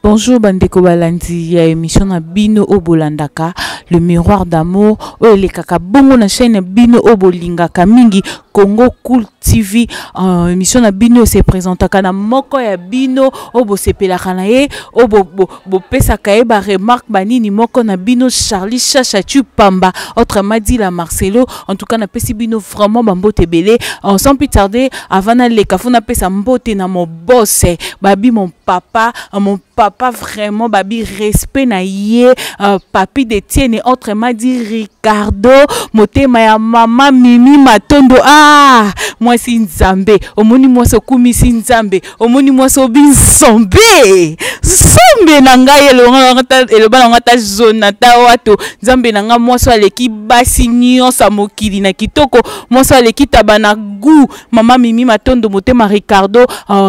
Bonjour Bandeko Balandi, ya émission na Bino Obolandaka, le miroir d'amour, le kaka bongo na chaîne Bino Obolingaka mingi, Congo Cool TV, émission na Bino se présente na moko ya Bino Obo sepelaka na ye, Obo pesa kae ba remarque banini moko na Bino Charlie Chacha Pamba, autrement dit la Marcelo, en tout cas na pesi Bino vraiment bambote belé, sans plus tarder, avant na le kafuna pesa mbote na mon boss, babi mon papa vraiment babi respect na ye papi de tienne autrement dit Ricardo motema ya mama Mimi Matondo moi si nzambe omoni moi so kumi si nzambe omoni moi so binsombe sombe na ngai elobana ngata zona ta wato nzambe na nga moi so aleki basi nyonso mokili na kitoko moi so aleki tabana gu mama Mimi Matondo motema Ricardo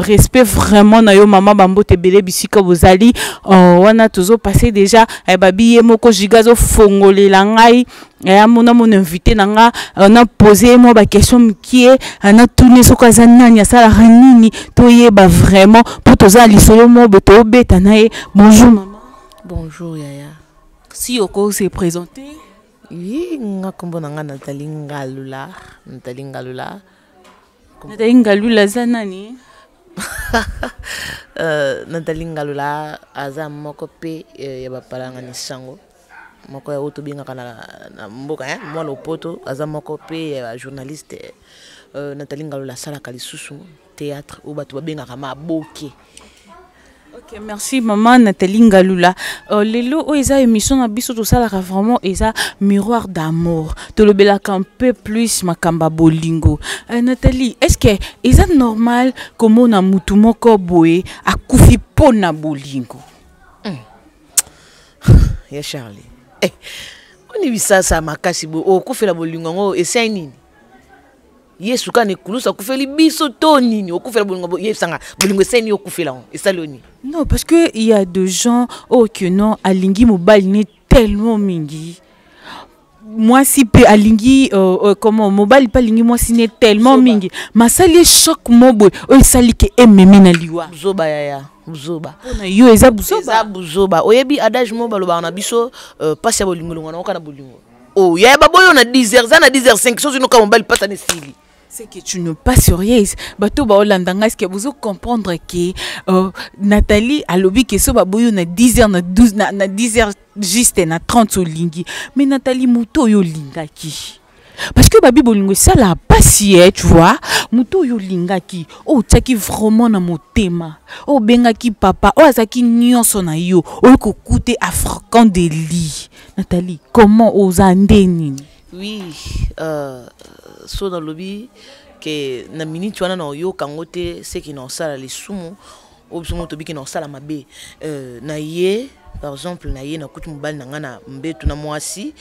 respect vraiment na yo mama bambote belé bisika bozali wana tozo passé déjà babi moko jigazo fongole la ngai mon invité nanga on a posé moi ba question qui est on a tourné so kazanani ya sala ranini toyeba vraiment pour toza lisolo mo beto beta nae. Bonjour maman. Bonjour Yaya. Si oko s'est présenté. Oui, nga kombo nanga Nathalie Ngalula. Nathalie Ngalula zanani. Nathalie Ngalula aza moko pe ya bapalanga ni sango moko ya oto binga kana na mboka moi lopoto aza moko pe ya journaliste Nathalie Ngalula sala kalisusu théâtre ou bato babenga kama boke. Ok, merci maman Nathalie Ngalula. Lelo o eza émission na biso to sala vraiment eza miroir d'amour. To le belaka un peu plus makamba bolingo. Nathalie, est-ce que eza normal comme on a mutu moko boye akufi pona bolingo? Ya Charlie. On est ça makasi bo okufela bolingo ngo esa nini? Yesu kane kulusa kufeli biso to nini okufela bolingo yesanga bolingo seni okufela esaloni. Non, parce que il y a des gens que non alingi mobile n'est tellement mingi. Moi si pe alingi comment mobile pas lingi moi si n'est tellement mingi. Masali choc mobo o sali ke ememi na liwa. Zoba yaya. Buzoba. Ona yo eza buzoba. Eza buzoba. Oyebi adage mo baloba na biso passe ya bolingo ngana okana bolingo. Oh ya baboyo na 10h za na 10h5 so zino ka mobile pata ne sili. C'est que tu ne pas sérieuse. Bato ba olandanga est-ce que vous comprendre que Nathalie a lobby que so baboyo na 10h na 12 na 10h juste na 30 olingi. Mais Nathalie muto yo lingaki. Parce que babi bolingo ça la passier tu vois muto yo lingaki o taki vraiment na motema o bengaki papa o azaki nyonso na yo o ko coûter africain de lit. Nathalie comment ozandeni? Oui so dans lobby que na minute wana na yo kangote c'est qui n'en sala les sumo o sumo to bi qui n'en sala mabe na ye par exemple na ye na kutu mobali na ngana mbetu na mwasi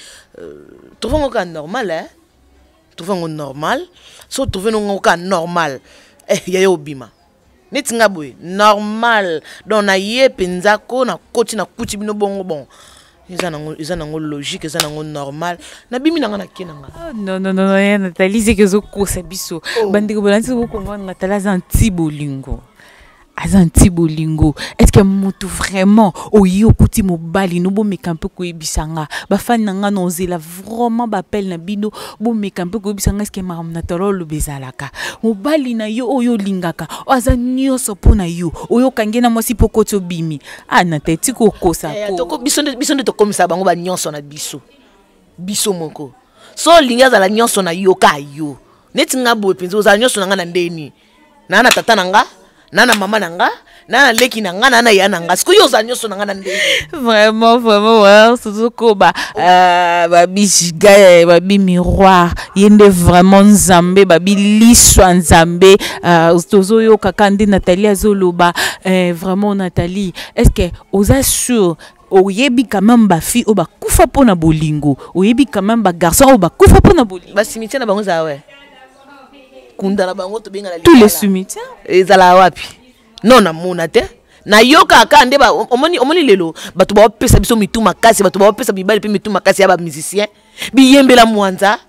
trouvons que normal hein trouvons normal so trouvons que normal ya yo bima netinga boy normal donc na ye penzako na koti na kuti bino bongo bon ils ont logique ils ont normal na bimi na ngana kinanga. Non Nathalie c'est que zo ko sabiso bandeko balanzi ko comprendre Nathalie za antibolingo. Azantibolingo. Est-ce que mutu vraiment oyo kuti mobali no bo mekampe ko ebisanga ba fan nanga no zela vraiment ba appel na bino bo mekampe ko ebisanga est-ce que maram natalolo bezalaka mobali na yo oyo lingaka aza nyoso pona yo oyo kangena mwasi pokoti obimi na teti ko kosa ko to ko biso nde to komisa bango ba nyonso na biso moko so linga za la nyonso na yo ka yo neti ngabo penzo za nyonso nanga na ndeni na tata nanga nana mama nanga nana leki nanga nana ya nanga siko yo za nyonso nanga na ndeni. Vraiment ouais sozoko babi giga babi miroir yende vraiment nzambe babi liswa nzambe tozo yo kakande Nathalie azoloba vraiment Nathalie est-ce que oza sûr oyebi quand même ba fille o ba kufa pona bolingo oyebi quand même ba garçon o ba kufa pona bolingo ba cimetière na bango za ouais kunda na bango to benga na tous les cimetières ezala wapi non na mona te na yoka akande ba omoni lelo bato ba pesa biso mitu makasi bato ba pesa bibali pe mitu makasi ya ba musicien biyembela mwanza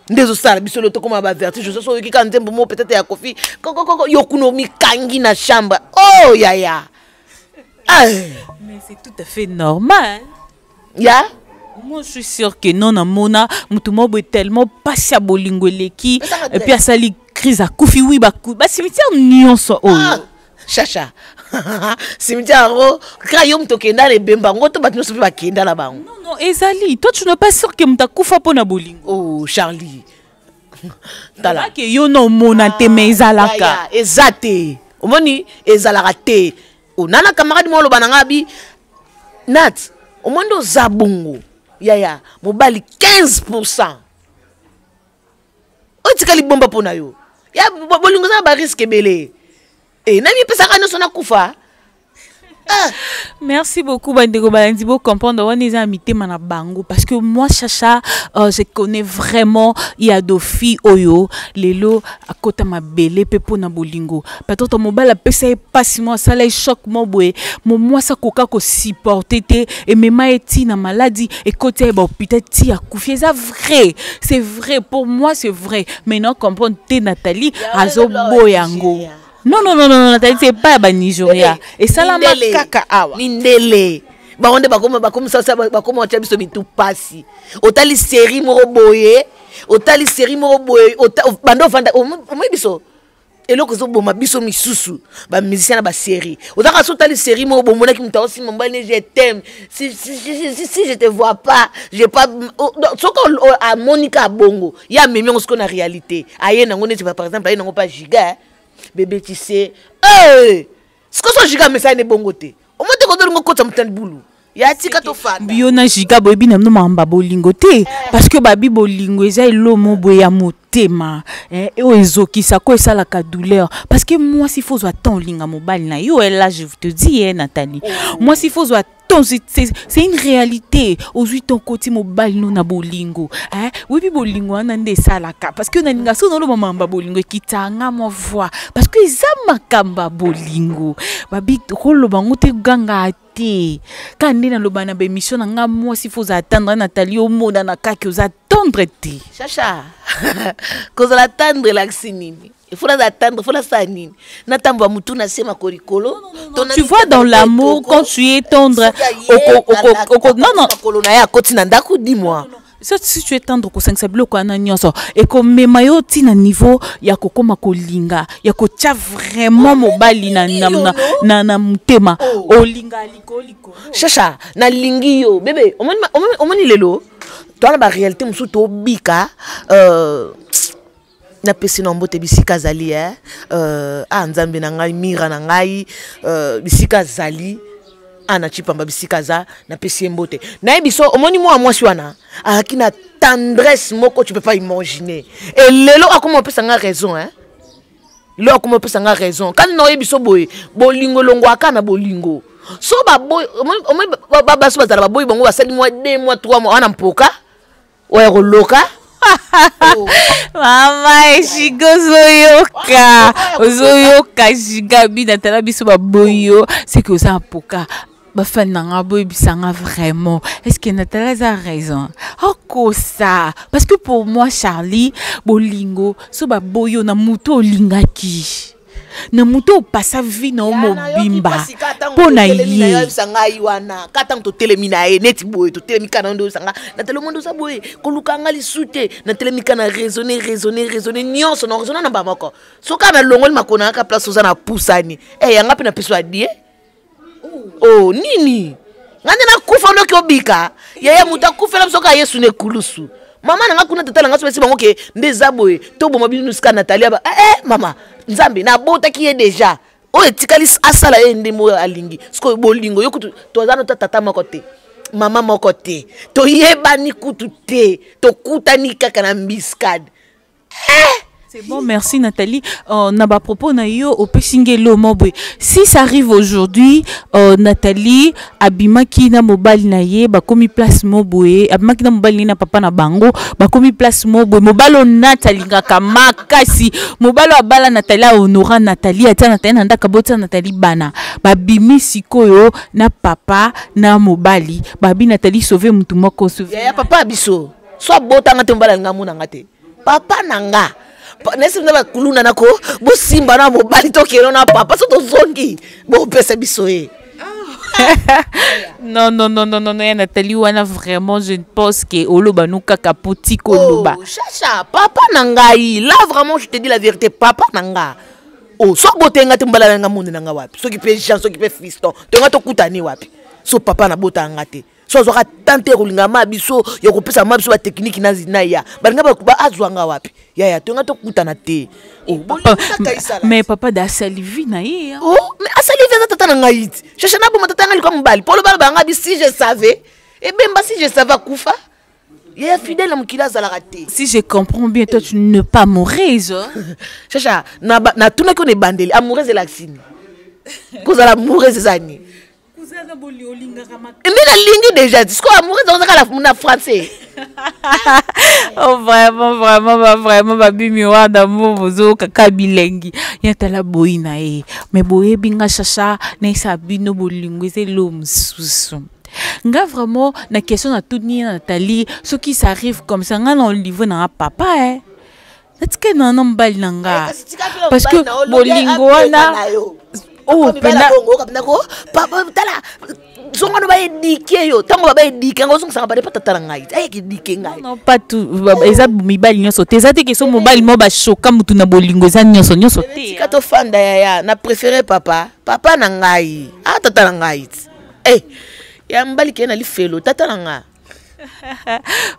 ndezo sala biso loto koma ba vertige so yoki ka nzembo mo peut-être ya kofi koko yokuno mikangi na shamba oh yaya Mais c'est tout à fait normal. Ya? Moi, je suis sûre que non, Mona, Moutumobo est tellement pas si à bolingo leki. Et puis, à ça, les crises à koufi, oui, bah, cimetière, nuance, oh. Chacha. Cimetière, oh, crayom tokenda les bemba, ngoto bat nous se pas kenda là-bas. Non, Ezali, toi, tu n'es pas sûr que Mouta koufa pour na bolingo. Oh, Charlie. Tala. Que yo no mona te me ezalaka. Ezate. Omoni, ezalaka te. O nana camarade mo lo bananga bi. Nat, omondo zabungo. Yaya, mobali 15%. O tikali bomba pona yo. Ya bolingo za ba risque belé. Et nami pesa kana sona kufa. Merci beaucoup, Bandego Balandibo, comprendre on est amité mana bango parce que moi Chacha, je connais vraiment il y a deux filles oyo lelo à côté ma belle pepo na bolingo. Peut-être mon bal a pesa pas si moi ça les choc mon boy. Moi ça coca ko supporter et même eti na maladie et côté bon peut-être ti a couffé ça vrai. C'est vrai pour moi c'est vrai. Maintenant comprendre te Nathalie azo boyango. Non, Nathalie, c'est pas ba Nigeria. Et ça la makaka awa. Mindele. Ba onde ba comme ça ba comme on tient biso bitu passi. Otali série moro boye, otali série moro boye, bando vanda o biso. Et loko zo boma biso misusu, ba musicien na ba série. Otaka so tali série moro bomona ki mta aussi mon bane je t'aime. Si je te vois pas, j'ai pas soko a Monica Bongo. Ya memi on ce qu'on a réalité. Aye na ngone tu vas par exemple aye na pas giga. Bébé tu sais ce que so giga message ne bongo te o mote ko do ngo kota mutani bulu ya tika to fanda bio na giga boy bina no mamba bolingo te parce que babi bolingo eza elomo boy ya motema et o ezoki ça ko ça la douleur parce que moi s'il faut attendre linga mobile na yo là je te dis Nathalie moi s'il faut c'est une réalité aujourd'hui ton côté mobile non na bolingo oui bi bolingo anande salaka parce que na linga so no lo mamba bolingo kitanga mo voix parce que ça makamba bolingo babi rolo bango te ganga te quand na lo bana be mission nga moi s'il faut attendre Nathalie au mot na kaki aux attendre te Chacha cause l'attendre la sinini. Il faut l'attendre, il faut la sanine. Natamba mutuna sema korikolo. Tu vois dans l'amour quand tu es tendre non, dis-moi. Si tu es tendre ko 5 sablo ko ananyoso et ko memayo ti na niveau ya kokoma kolinga ya ko tia vraiment mobali na mutema olinga liko Chacha na lingi yo bébé omoni lelo toi na ba réalité musu to bika na pesi na mbote bisika zali nzambe na ngai mira na ngai bisika zali ana chipamba bisika za na pesi mbote na biso omoni moi wana akina tendresse moko tu peux pas imaginer et lelo akoma pesa nga raison lelo akoma pesa nga raison quand no biso boy bolingo longo akana bolingo so ba boy ba so bazala ba boy bango basali mois 2 mois 3 mois ana mpoka oya koloka. Mama Shigo Zoyoka Shiga bina tala biso ba boyo c'est que ça poka ba fan nanga boy bisanga vraiment est-ce que Nathalie a raison quoi ça parce que pour moi Charlie bolingo so ba boyo na muto lingaki na muto passa vie na mobimba pona ye sangai wana katang to telemina e neti boy to telemika na ndo sanga na telemondo sa boy ko lukanga li sute na telemika na raisonner nyonso na raisonner na bamako so ka na longol makona ka place oza na pusani yanga pe na peso adie oh nini ngande na kufa ndo kyobika yaya muta kufela bisoka Yesu ne kulusu mama nanga kuna tatala ngaso besi bango ke ndeza boy to boma binu ska Nathalie ba mama nzambe na bota ki ye déjà o etikali asala ye ndemo alingi sko bolingo yo kutu to zano tata moko te mama moko te to yebani kutu te to kutani kaka na mbiskade C'est bon, merci Nathalie. On a pas propos na yo au pesingelo mobwe. Si ça arrive aujourd'hui, Nathalie abima ki na mobile na ye ba komi place mobwe, abima ki na mobile na papa na bango, ba komi place mobwe. Mobalo Nathalie ngaka makasi. Mobalo abala Nathalie honora Nathalie ata Nathalie nanda kabota Nathalie bana. Ba bimi sikoyo na papa na mobali. Ba bi Nathalie sauver mutu moko sauver. Ya papa biso. So bota ngate mbala ngamu ngate. Papa nanga. Nesi mna kuluna nako bo simba na mobali to kero na papa so to zongi bo pesa biso Non, non, non, non, non, non, Nathalie, wana vraiment, je pense que Oloba nous kaka poti koloba. Oh, chacha, papa nangai. Là, vraiment, je te dis la vérité, papa nanga. Oh, so bote nga tumbala nga monde nanga wapi. So qui peut Jean, so qui peut fiston. Te nga to kutani wapi. So papa na bota ngate. So zo ka tante rulinga mabiso, yo ko pesa mabiso ba technique na ya. Ba nga ba azwanga wapi. Ya, te nga to kutana te. Oh, mais papa da salivi na ye. Oh, mais asalivi za tata nanga yiti. Chacha na bo matata nga liko mbali. Polo bala ba nga bi si je savais. Et bien si je savais kufa. Il est fidèle à mon kila za la raté. Si je comprends bien, toi tu ne pas amoureuse. Chacha, na tout na ko ne bandeli amoureuse de l'axine. Cause la amoureuse zani. Kuzana boli olinga kama. Mais la ligne déjà, c'est quoi amoureuse dans la français. Oh vraiment babi miroir d'amour bozo kaka bilengi. Yatala boina e. Mais boye binga chacha na isa bino bolingo c'est l'homme sous. Nga vraiment na question na tout ni Nathalie ce qui s'arrive comme ça nga na livre na papa est-ce que na mbali nanga parce que bolingo wana oh pena papa tala zonga no ba edike yo tango ba edike ngo zonga ba pas tatala ngai ay ki dike ngai non pas tout eza mibali nyonso te eza te ke so mobali mo ba choka mutu na bolingo eza nyonso te kato fanda ya na préféré papa na ngai tatala ngai ya mbali kena li felo tata nanga.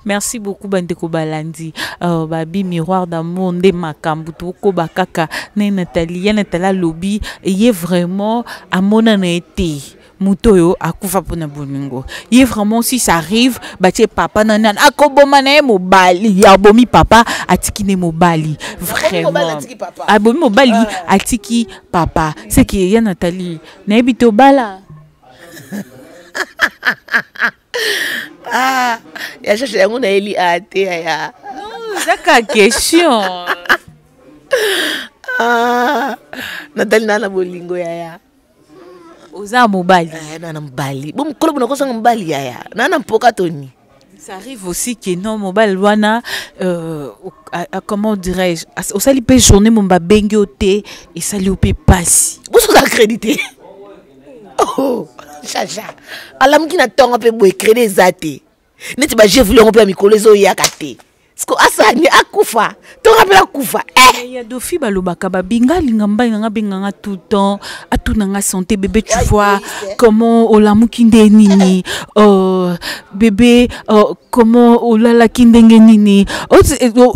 Merci beaucoup bandeko balandi babi miroir d'amour nde makambu to bakaka na Nathalie Nathalie lobby et vraiment amona na été mutoyo akufa pona bolingo y vraiment si ça arrive batie papa nana akoboma na mobali ya bomi papa atiki ne mobali vraiment abomi mobali atiki papa c'est que ya Nathalie na ebito bala. Ya cherche yango na eli ate ya. Zaka question. Nathalie na bolingo ya. Oza mobali. Na mbali. Bon kolo bona kosa mbali ya. Na mpoka toni. Ça arrive aussi que non mobile wana comment dirais-je au sali pe journée mon babengi oté et sali opé passi. Vous êtes accrédité. Oh. Chacha alam ki na tonga pe boy créer zate neti ba je voulais on peut mikolo zo yakate sko asani akufa tonga pe akufa il y a deux filles balobaka ba binga lingamba nga benganga tout le temps atuna nga santé bébé tu vois comment olamu kinde nini bébé comment olala kindenge nini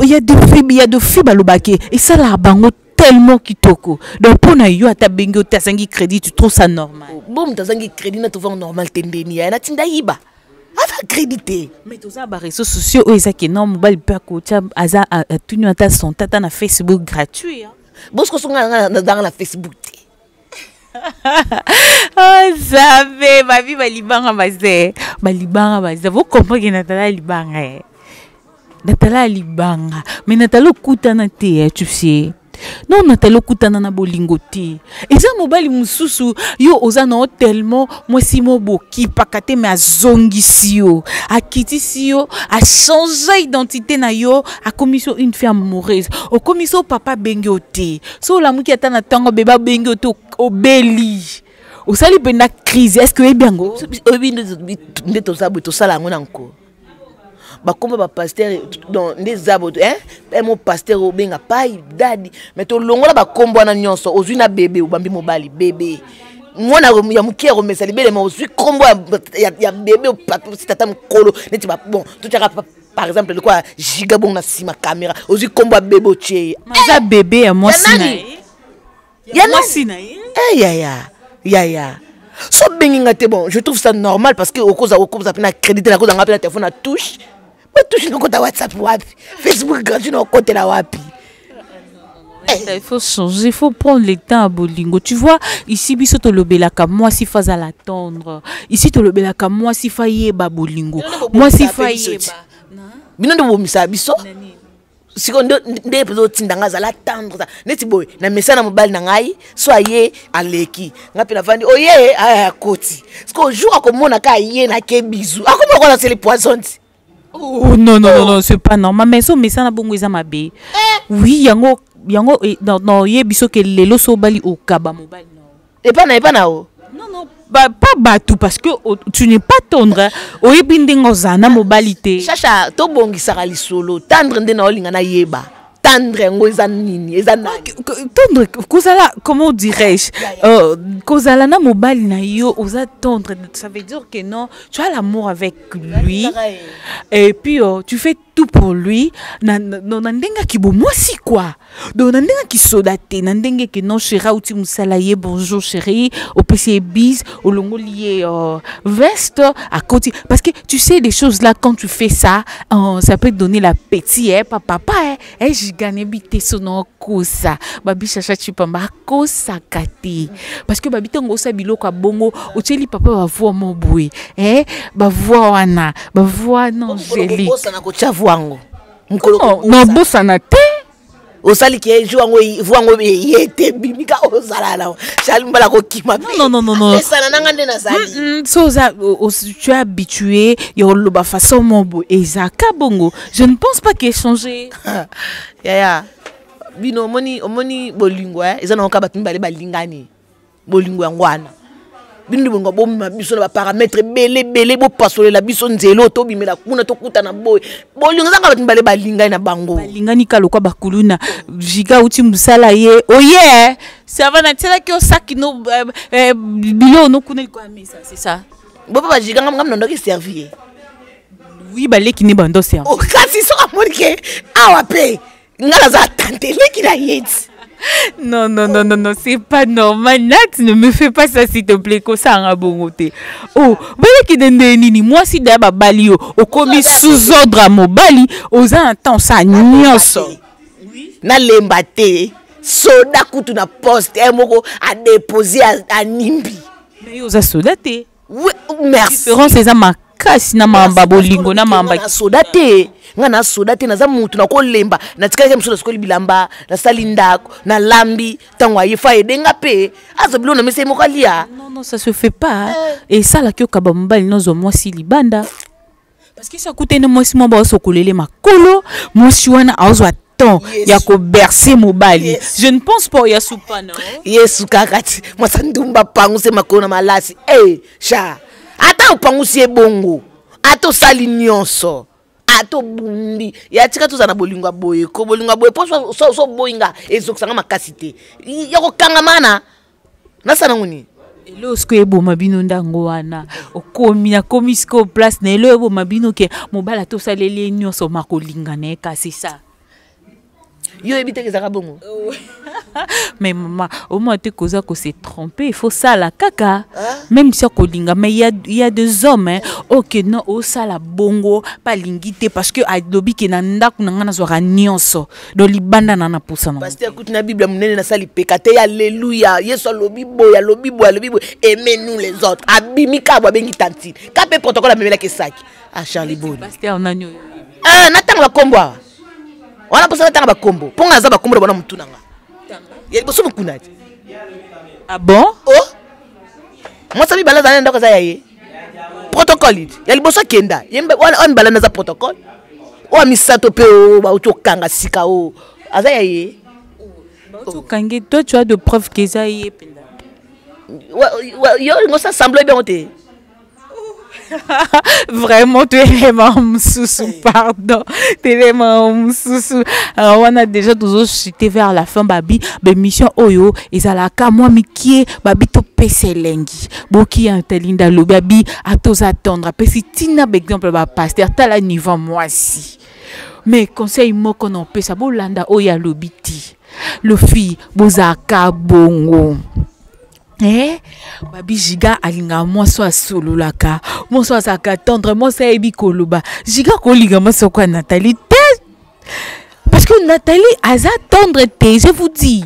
il y a deux filles balobake et ça la bango tellement kitoko donc pour na yo ata bengo tasangi crédit tu trouves ça normal bon tasangi crédit na trouver normal tendeni ya na tinda yiba ata crédité mais tous ça ba réseaux sociaux o ezaki non mobile pe ko tia aza tunu ata son tata na Facebook gratuit bosko songa dans la Facebook oh ça fait ma vie balibanga bazé vous comprenez Nathalie libanga Nathalie libanga mais Nathalie kutana te tu sais. Non Nathalie kutana na bolingo te eza mobali mususu yo oza na tellement moi si mo boki pakate me azongisi yo akitisi yo a changer identité na yo a commission une fille amoureuse au commission papa bengo te so la muki ata na tango beba bengo te obeli osali pena crise est-ce que ebiango obi ndeto sabo to sala ngona nko ba komba ba pasteur dans des abos mon pasteur o benga pai dadi mais to longola ba kombo na nyonso ozwi na bébé o bambi mobali bébé mwana ya mukero mesali bele mo ozwi kombo ya bébé o papa tata mkolo neti ba bon tout tira par exemple le quoi giga bon na sima caméra ozwi kombo bébé o che maza bébé ya moi sina ya moi sina ya so benga te bon je trouve ça normal parce que au cause na crédit na cause na téléphone na touche. Touche no compte WhatsApp wapi Facebook gratuit no compte la wapi. Il faut changer, il faut prendre le temps à bolingo. Tu vois, ici biso to lobelaka moi si fa za l'attendre. Ici to lobelaka moi si fa yeba bolingo. Moi si fa yeba. Bino ndo bomisa biso. Sikondo nde pezo tindanga za l'attendre ça. Neti boy na message na mobile na ngai so aye aleki. Ngapi na vandi oye aya koti. Siko jour akomona ka ye na ke bizu. Akomo ko na c'est les poissons. Oh non, c'est pas normal. Mais ça, na bongo isa mabe. Oui, yango non, ye biso ke lelo so bali o kaba mobile non. Et pas na o. Non, pas batou parce que tu n'es pas tendre. Oyebi ndenge ozana mobalité. Chacha to bongi sarali solo tendre ndena olinga na yeba. Tendre ngo eza nini eza nani. Tendre kozala comment dirais-je kozala na mobali na yo oza tendre, ça veut dire que non, tu as l'amour avec lui et puis tu fais tout pour lui na ndenga ki bo moi si quoi donc na ndenga ki sodate na ndenge que non chéri uti musala ye bonjour chérie au PC bis au longo lié veste à côté parce que tu sais des choses là quand tu fais ça ça peut te donner l'appétit papa je gagne bité sono kosa babi chacha tu pamba kosa kati parce que babi tongo sa biloko bongo oteli papa va voir mon boui ba voir wana ba voir non jeli wango non bosana te osali ki juango vuango yete bimika osala la chalimbala ko kima non sana nanga ndena sali so tu es habitué yo lo ba façon mobo ezaka bongo je ne pense pas qu'il ait changé ya bino omoni bolingwa ezana ka batimi bale balingani bolingwa ngwana bindi bongo bomma biso na paramètre belé bo pasole la biso nzelo to bimela kuna to kuta na boy bolinga zanga batimi bale balingani na bango balingani kalokwa bakuluna jiga uti musala ye oye ça va na tela ki osaki no bilo no kuna ko amisa c'est ça bopa ba jiga ngam ndo ki servir oui baleki ni bando servir o kasi so amorike awa pe ngala za tante leki na yeti. Non, c'est pas normal. Nat, ne me fais pas ça s'il te plaît, que ça en a bon côté. Oh, voilà qui donne nini. Moi, si d'abord bali au commis sous ordre à mon bali, aux entend ça nyos. Na lembate, soda kutu na poste, moko a déposé à Nimbi. Mais aux a sodaté. Oui, merci. Différence c'est ça ma casse na mamba bolingo na mamba sodaté. Ngana soda te naza mutu na ko lemba na tikaka mso skoli bilamba na salindako na lambi tangwa yifa edenga pe azo bilo na mese mokalia. Non ça se fait pas et ça la kyo kaba mbali nozo moi si libanda parce que ça coûte ne moi si mo ba sokolele makolo moi si wana azo temps ya ko bercer mobali je ne pense pas ya soupa non yesu kakati moi sandumba pangu se makona malasi sha ata upangu si ebongo ato sali nyonso ato bundi ya tika to zana bolingwa boye ko bolingwa boye po so boyinga ezokisanga makasite ya ko kanga mana na sana nguni elo sko ebo mabino ndango wana okomi na komisko place na elo ebo mabino ke mobala to salele nyonso makolinga na ka c'est ça yo ebite kezaka bongo mais maman au moins te causa que c'est trompé il faut ça la caca même si kolinga mais il y a des hommes OK non au ça la bongo pas lingité parce que a lobi ke na ndaku na ngana zo nyonso do libanda na pousa na parce que écoute na bible munene na sali pekate alléluia yeso lobi boya aimez-nous les autres abimika ba bengi tantine kape protocole amemela ke saki a Charlie Boni pasteur nanyo natanga kombo wana posa natanga bakombo ponga za bakombo bona mutunanga yeli boso mukunati ah bon oh moi sabi bala za ndako za yaye protocole yeli boso kenda yembe on bala na za protocole o misato pe o ba utokanga sika o aza yaye tu kangi toi tu as de preuves que ça y est penda yo ngosa semble bien oté. Vraiment, tu es vraiment sous pardon. Tu es vraiment sous. Alors, on a déjà toujours chuté vers la fin, babi. Mission Oyo, et ça la ka moi, Mikie, babi, to pese lengi. Boki, Antelinda, le babi, à tous attendre. Après, si Tina, par exemple, va passer, t'as la niveau, moi, si. Mais, conseil, moi, qu'on en peut, ça, bolanda, Oya, le biti. Le fille, bozaka, bongo. Babi jiga alinga moi so solo laka moi so saka tendre moi ça ebi koloba jiga kolinga moi so quoi Nathalie parce que Nathalie aza tendre te je vous dis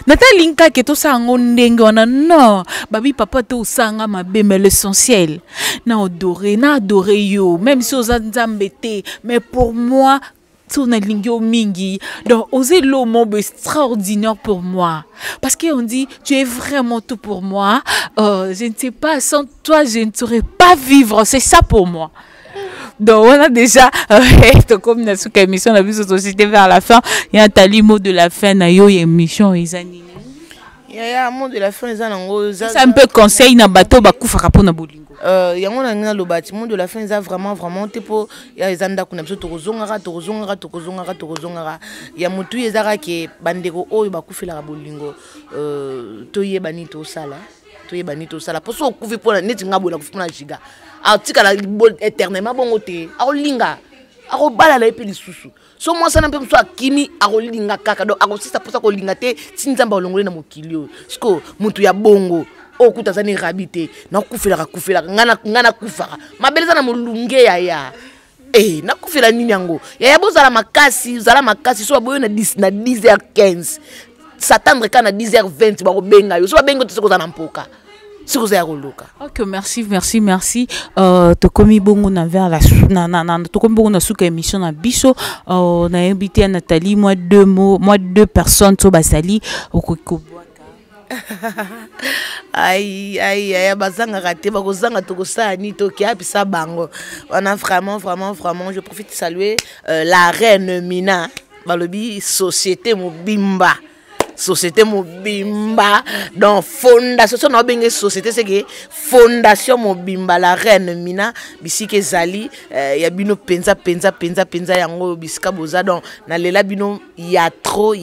Nathalie nka ke to sango ndenge wana non babi papa to sanga mabe mais l'essentiel na adorer yo même si oza nzambe te mais pour moi son lingio mingi donc oser l'homme extraordinaire pour moi parce qu'on dit tu es vraiment tout pour moi je ne sais pas sans toi je ne saurais pas vivre c'est ça pour moi donc on a déjà comme na suka émission la vie société vers la fin il y a un mot de la fin na yo émission izanini ya monde de la fin eza nango c'est un peu conseil na bato bakufaka pona bolingo yango na ngina lobati monde de la fin eza vraiment te po ya eza ndako na biso tokozongaka ya mutu ezaka ke bandeko oyo bakufelaka bolingo toyebani tosala po so okufi pona neti ngabona kufi pona jiga atikala éternellement bongo te akolinga akobala la epe lisusu so moi sana mpe mso akimi akolinga kaka donc akosisa posa kolinga te ti nzambe olongole na mokili oyo siko mutu ya bongo okuta zani rabite na kufelaka ngana kufaka mabeleza na molunge ya na kufela nini yango ya bozala makasi so boyo na 10h15 s'attendre kana 10h20 ba ko benga yo so ba benga to siko za na mpoka. Ok, merci. To komi bongo na vers la to komi bongo na suka émission na biso na invité à Nathalie moi deux personnes so basali okoko aïe bazanga raté bakozanga tokosala ni tokiapisa bango on a vraiment je profite de saluer la reine Mina balobi société Mobimba donc fondation na benge société c'est que fondation Mobimba la reine Mina bisike zali ya bino penza yango bisika boza donc na lela bino ya trop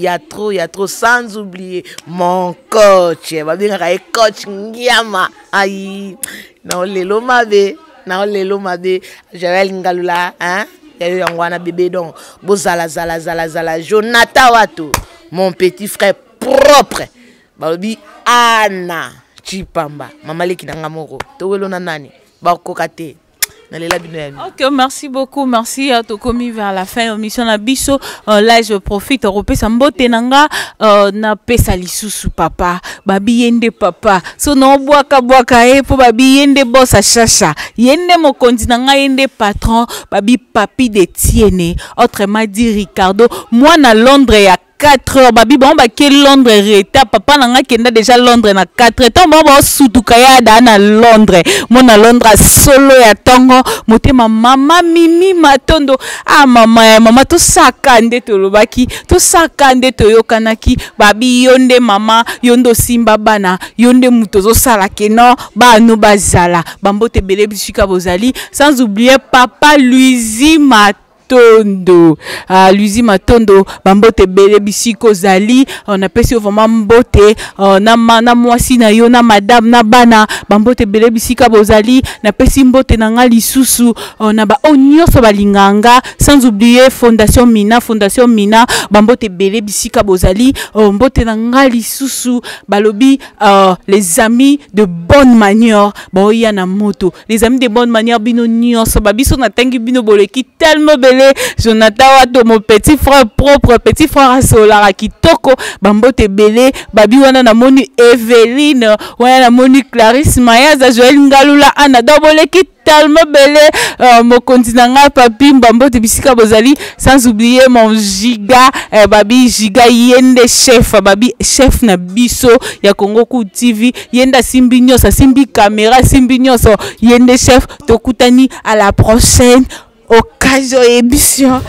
sans oublier mon coach babenga ka coach Ngiama ai na lelo mabe Joël Ngalula hein ya yango wana bébé donc bozala Jonathan Wato mon petit frère propre balobi Anna Chipamba mama leki nanga moko towelo na nani bakokate na lela bino ya. Ok, merci beaucoup, merci à to commis vers la fin émission na biso là je profite repesa mbote nanga na pesa lisusu papa babi yende papa so no bwaka po babi yende boss chacha yende mokonzi nanga yende patron babi papi de Tiene autrement dit Ricardo moi na Londres ya 4 heures babi bon ba ke Londres reta papa nanga kenda déjà Londres na 4 heures tant bon sutuka ya da na Londres mona Londres solo ya tongo motema mama mimi matondo mama to sakande to lobaki to sakande to yokanaki babi yonde mama yondo simba bana yonde mutozo sala keno bano bazala bambote bele bisika bozali sans oublier papa Luizi Matondo bambote bele bisiko zali on appelle vraiment mbote na mwasi na yo na madame na bana bambote bele bisika bozali na pesi mbote na nga lisusu na ba onyoso balinganga sans oublier fondation Mina bambote bele bisika bozali mbote na nga lisusu balobi les amis de bonne manière boya na moto les amis de bonne manière bino nyonso babiso na tangi bino boleki tellement belé Jonathan Wato mon petit frère propre petit frère asolara kitoko bambote belé babi wana na moni Evelyne wana na moni Clarisse Mayaza Joël Ngalula ana doboleki tellement belé mokonzi nanga papi bambote bisika bozali sans oublier mon giga babi giga yende chef babi chef na biso ya Congo Cool TV yenda simbi nyoso simbi caméra simbi nyoso yende chef tokutani à la prochaine occasion émission.